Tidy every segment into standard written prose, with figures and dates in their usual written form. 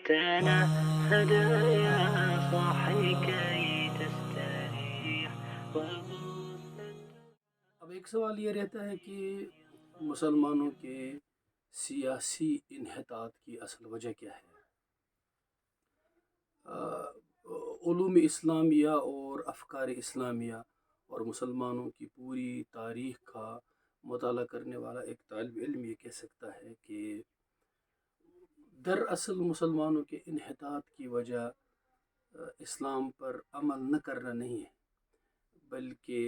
أختنا هدايا صاحي كي تستريح اب ایک سوال یہ رہتا ہے کہ مسلمانوں کے سیاسی انحطاط کی اصل وجہ کیا ہے؟ علوم اسلامیہ اور افکار اسلامیہ اور مسلمانوں کی پوری تاریخ کا مطالعہ کرنے والا ایک طالب علم یہ کہہ سکتا ہے کہ دراصل مسلمانوں کے انحطاط کی وجہ اسلام پر عمل نہ کرنا نہیں ہے، بلکہ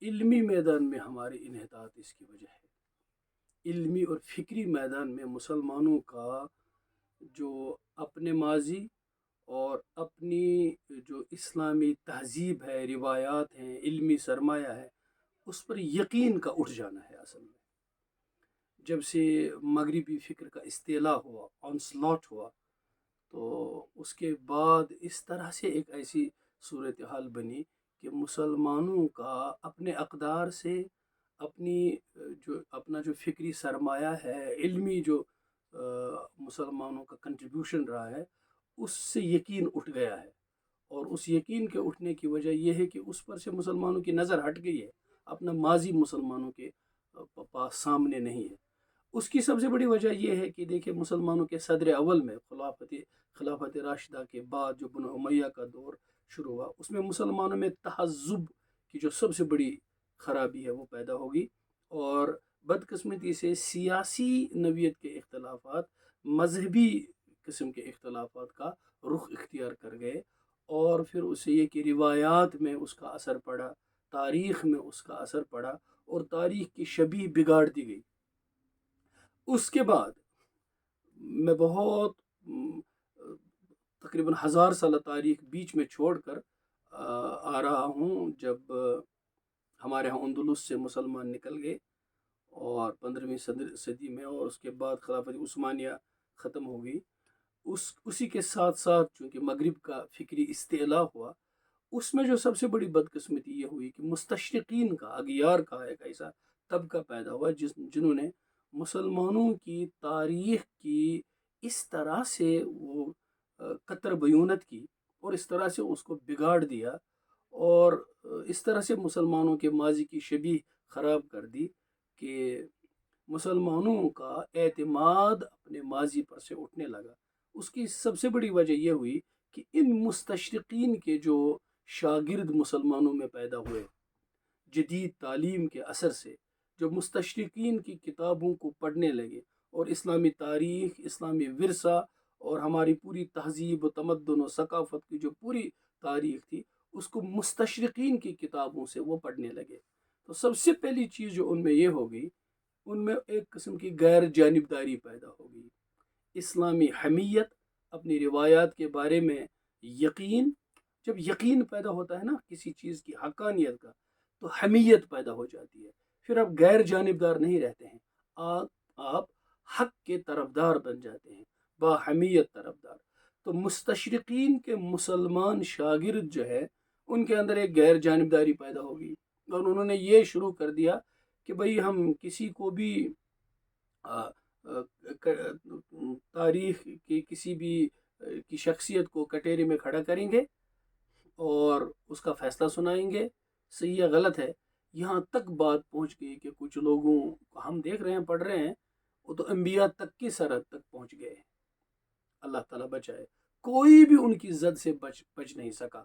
علمی میدان میں ہمارے انحطاط اس کی وجہ ہے۔ علمی اور فکری میدان میں مسلمانوں کا جو اپنے ماضی اور اپنی جو اسلامی تہذیب ہے، روایات ہیں، علمی سرمایہ ہے، اس پر یقین کا اٹھ جانا ہے۔ اصل میں جب سے مغربی فکر کا استعلا ہوا، آنسلاٹ ہوا، تو اس کے بعد اس طرح سے ایک ایسی صورتحال بنی کہ مسلمانوں کا اپنے اقدار سے اپنا جو فکری سرمایہ ہے، علمی جو مسلمانوں کا کنٹریبیوشن رہا ہے، اس سے یقین اٹھ گیا ہے۔ اور اس یقین کے اٹھنے کی وجہ یہ ہے کہ اس پر سے مسلمانوں کی نظر ہٹ گئی ہے، اپنا ماضی مسلمانوں کے پاس سامنے نہیں ہے۔ اس کی سب سے بڑی وجہ یہ ہے کہ دیکھیں، مسلمانوں کے صدر اول میں خلافت راشدہ کے بعد جو بنو امیہ کا دور شروع ہوا، اس میں مسلمانوں میں تہذب کی جو سب سے بڑی خرابی ہے وہ پیدا ہوگی، اور بدقسمتی سے سیاسی نوعیت کے اختلافات مذہبی قسم کے اختلافات کا رخ اختیار کر گئے، اور پھر اسے یہ کہ روایات میں اس کا اثر پڑا، تاریخ میں اس کا اثر پڑا، اور تاریخ کی شبیہ بگاڑ دی گئی۔ اس کے بعد میں بہت تقریباً 1000 سالہ تاریخ بیچ میں چھوڑ کر آ رہا ہوں، جب ہمارے ہاں اندلس سے مسلمان نکل گئے اور 15ویں صدی میں، اور اس کے بعد خلافت عثمانیہ ختم ہو گئی۔ اسی کے ساتھ ساتھ چونکہ مغرب کا فکری استعلا ہوا، اس میں جو سب سے بڑی بدقسمتی یہ ہوئی کہ مستشرقین کا اغیار کا ایک ایسا طبقہ پیدا ہوا جنہوں نے مسلمانوں کی تاریخ کی اس طرح سے وہ قطر بیونت کی، اور اس طرح سے اس کو بگاڑ دیا، اور اس طرح سے مسلمانوں کے ماضی کی شبیہ خراب کر دی کہ مسلمانوں کا اعتماد اپنے ماضی پر سے اٹھنے لگا۔ اس کی سب سے بڑی وجہ یہ ہوئی کہ ان مستشرقین کے جو شاگرد مسلمانوں میں پیدا ہوئے، جدید تعلیم کے اثر سے جو مستشرقین کی کتابوں کو پڑھنے لگے، اور اسلامی تاریخ، اسلامی ورثہ اور ہماری پوری تہذیب و تمدن و ثقافت کی جو پوری تاریخ تھی، اس کو مستشرقین کی کتابوں سے وہ پڑھنے لگے، تو سب سے پہلی چیز جو ان میں یہ ہوگی، ان میں ایک قسم کی غیر جانبداری پیدا ہوگی۔ اسلامی حمیت، اپنی روایات کے بارے میں یقین، جب یقین پیدا ہوتا ہے نا کسی چیز کی حقانیت کا، تو حمیت پیدا ہو جاتی ہے، پھر آپ غیر جانبدار نہیں رہتے ہیں، آپ حق کے طرفدار بن جاتے ہیں، با حمیت طرفدار۔ تو مستشرقین کے مسلمان شاگرد جو ہے، ان کے اندر ایک غیر جانبداری پیدا ہوگی، اور انہوں نے یہ شروع کر دیا کہ بھئی ہم کسی کو بھی تاریخ کی کسی بھی کی شخصیت کو کٹہرے میں کھڑا کریں گے اور اس کا فیصلہ سنائیں گے، صحیح یا غلط ہے۔ یہاں تک بات پہنچ گئی کہ کچھ لوگوں ہم دیکھ رہے ہیں، پڑھ رہے ہیں، وہ تو انبیاء تک کی سرحد تک پہنچ گئے، اللہ تعالیٰ بچائے، کوئی بھی ان کی زد سے بچ نہیں سکا۔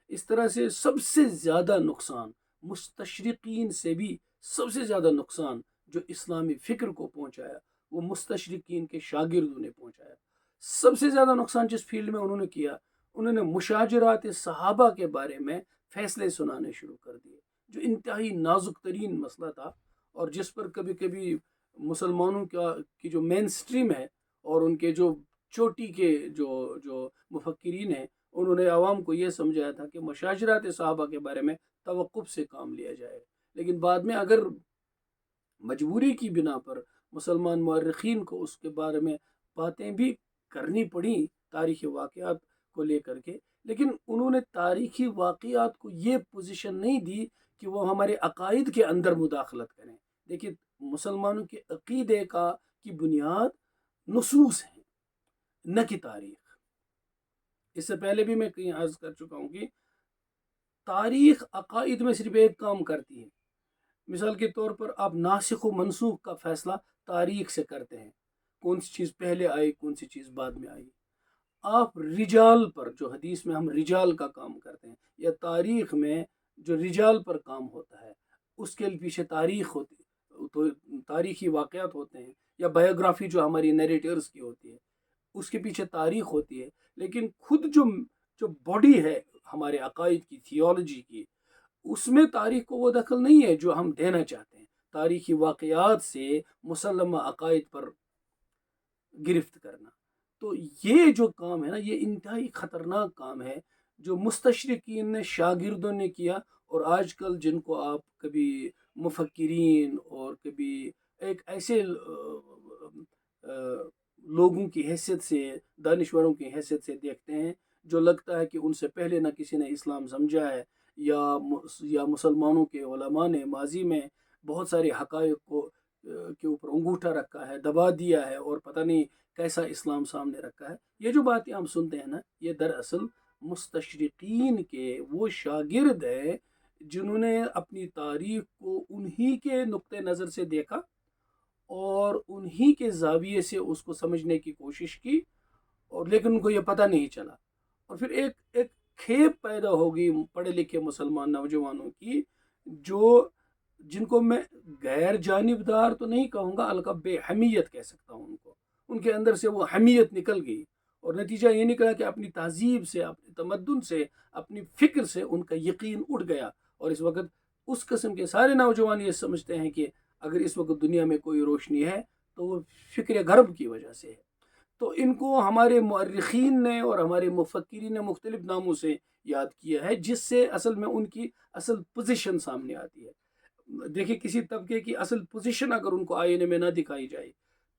اس طرح سے سب سے زیادہ نقصان مستشرقین سے بھی، سب سے زیادہ نقصان جو اسلامی فکر کو پہنچایا، وہ مستشرقین کے شاگردوں نے پہنچایا۔ سب سے زیادہ نقصان جس فیلڈ میں انہوں نے کیا، انہوں نے مشاجرات صحابہ کے بارے میں فیصلے سنانے شروع کر دیے، جو انتہائی نازک ترین مسئلہ تھا، اور جس پر کبھی کبھی مسلمانوں کی جو مین سٹریم ہے اور ان کے جو چوٹی کے جو مفکرین ہیں، انہوں نے عوام کو یہ سمجھایا تھا کہ مشاجرات صحابہ کے بارے میں توقف سے کام لیا جائے، لیکن بعد میں اگر مجبوری کی بنا پر مسلمان مورخین کو اس کے بارے میں باتیں بھی کرنی پڑیں تاریخی واقعات کو لے کر کے، لیکن انہوں نے تاریخی واقعات کو یہ پوزیشن نہیں دی کہ وہ ہمارے عقائد کے اندر مداخلت کریں۔ دیکھیے، مسلمانوں کے عقیدے کی بنیاد نصوص ہیں، نہ کہ تاریخ۔ اس سے پہلے بھی میں کہیں عرض کر چکا ہوں کہ تاریخ عقائد میں صرف ایک کام کرتی ہے۔ مثال کے طور پر آپ ناسخ و منسوخ کا فیصلہ تاریخ سے کرتے ہیں، کون سی چیز پہلے آئی کون سی چیز بعد میں آئی۔ آپ رجال پر، جو حدیث میں ہم رجال کا کام کرتے ہیں، یا تاریخ میں جو رجال پر کام ہوتا ہے، اس کے پیچھے تاریخ ہوتی ہے، تو تاریخی واقعات ہوتے ہیں، یا بایوگرافی جو ہماری نیریٹرز کی ہوتی ہے، اس کے پیچھے تاریخ ہوتی ہے۔ لیکن خود جو باڈی ہے ہمارے عقائد کی، تھیولوجی کی، اس میں تاریخ کو وہ دخل نہیں ہے جو ہم دینا چاہتے ہیں۔ تاریخی واقعات سے مسلمہ عقائد پر گرفت کرنا، تو یہ جو کام ہے نا، یہ انتہائی خطرناک کام ہے جو مستشرقین نے، شاگردوں نے کیا، اور آج کل جن کو آپ کبھی مفکرین اور کبھی ایک ایسے لوگوں کی حیثیت سے، دانشوروں کی حیثیت سے دیکھتے ہیں جو لگتا ہے کہ ان سے پہلے نہ کسی نے اسلام سمجھا ہے، یا مسلمانوں کے علماء نے ماضی میں بہت سارے حقائق کے اوپر انگوٹھا رکھا ہے، دبا دیا ہے، اور پتہ نہیں کیسا اسلام سامنے رکھا ہے۔ یہ جو باتیں ہم سنتے ہیں نا، یہ دراصل مستشرقین کے وہ شاگرد ہیں جنہوں نے اپنی تاریخ کو انہی کے نقطہ نظر سے دیکھا اور انہی کے زاویے سے اس کو سمجھنے کی کوشش کی، اور لیکن ان کو یہ پتہ نہیں چلا، اور پھر ایک کھیپ پیدا ہوگی پڑھے لکھے مسلمان نوجوانوں کی، جن کو میں غیر جانبدار تو نہیں کہوں گا، البتہ بے حمیت کہہ سکتا ہوں ان کے اندر سے وہ حمیت نکل گئی، اور نتیجہ یہ نکلا کہ اپنی تہذیب سے، اپنے تمدن سے، اپنی فکر سے ان کا یقین اٹھ گیا۔ اور اس وقت اس قسم کے سارے نوجوان یہ سمجھتے ہیں کہ اگر اس وقت دنیا میں کوئی روشنی ہے تو وہ فکر غرب کی وجہ سے ہے۔ تو ان کو ہمارے مورخین نے اور ہمارے مفکرین نے مختلف ناموں سے یاد کیا ہے، جس سے اصل میں ان کی اصل پوزیشن سامنے آتی ہے۔ دیکھیں، کسی طبقے کی اصل پوزیشن اگر ان کو آئینے میں نہ دکھائی جائے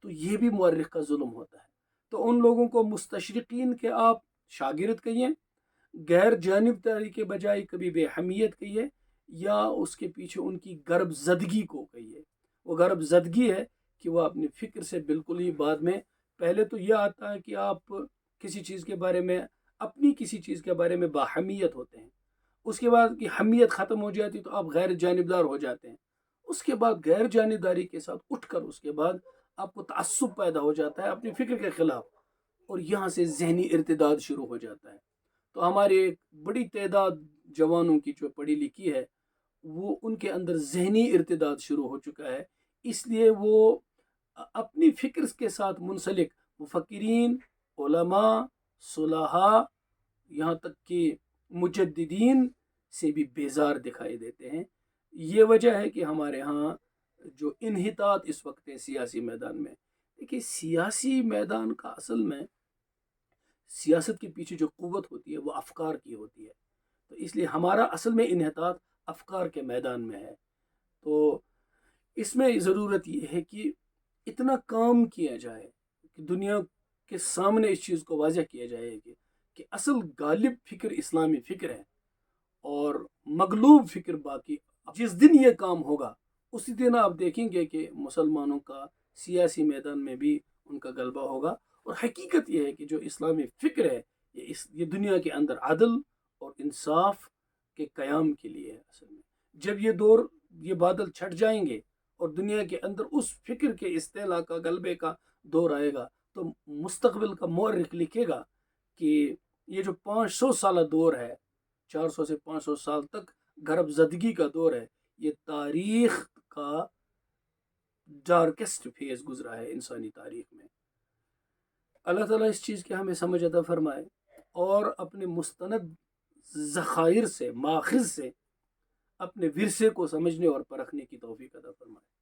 تو یہ بھی مورخ کا ظلم ہوتا ہے۔ تو ان لوگوں کو مستشرقین کے آپ شاگرد کہیے، غیر جانبداری کے بجائے کبھی بے حمیت کہیے، یا اس کے پیچھے ان کی غرب زدگی کو کہیے۔ وہ غرب زدگی ہے کہ وہ اپنی فکر سے بالکل ہی بعد میں، پہلے تو یہ آتا ہے کہ آپ کسی چیز کے بارے میں، اپنی کسی چیز کے بارے میں باحمیت ہوتے ہیں، اس کے بعد کی حمیت ختم ہو جاتی تو آپ غیر جانبدار ہو جاتے ہیں، اس کے بعد غیر جانبداری کے ساتھ اٹھ کر اس کے بعد آپ کو تعصب پیدا ہو جاتا ہے اپنی فکر کے خلاف، اور یہاں سے ذہنی ارتداد شروع ہو جاتا ہے۔ تو ہمارے ایک بڑی تعداد جوانوں کی جو پڑھی لکھی ہے، وہ ان کے اندر ذہنی ارتداد شروع ہو چکا ہے، اس لیے وہ اپنی فکر کے ساتھ منسلک مفکرین، علماء، صلحاء، یہاں تک کہ مجددین سے بھی بیزار دکھائی دیتے ہیں۔ یہ وجہ ہے کہ ہمارے ہاں جو انحطاط اس وقت ہے سیاسی میدان میں۔ دیکھیے، سیاسی میدان کا اصل میں، سیاست کے پیچھے جو قوت ہوتی ہے وہ افکار کی ہوتی ہے، تو اس لیے ہمارا اصل میں انحطاط افکار کے میدان میں ہے۔ تو اس میں ضرورت یہ ہے کہ اتنا کام کیا جائے کہ دنیا کے سامنے اس چیز کو واضح کیا جائے کہ اصل غالب فکر اسلامی فکر ہے، اور مغلوب فکر باقی۔ جس دن یہ کام ہوگا اسی دن آپ دیکھیں گے کہ مسلمانوں کا سیاسی میدان میں بھی ان کا غلبہ ہوگا، اور حقیقت یہ ہے کہ جو اسلامی فکر ہے یہ دنیا کے اندر عدل اور انصاف کے قیام کے لیے ہے۔ اصل میں جب یہ بادل چھٹ جائیں گے اور دنیا کے اندر اس فکر کے استعلا کا، غلبے کا دور آئے گا، تو مستقبل کا مورخ لکھے گا کہ یہ جو 500 سالہ دور ہے، 400 سے 500 سال تک غرب زدگی کا دور ہے، یہ تاریخ کا ڈارکسٹ فیز گزرا ہے انسانی تاریخ میں۔ اللہ تعالیٰ اس چیز کی ہمیں سمجھ عطا فرمائے، اور اپنے مستند ذخائر سے، ماخذ سے اپنے ورثے کو سمجھنے اور پرکھنے کی توفیق عطا فرمائے۔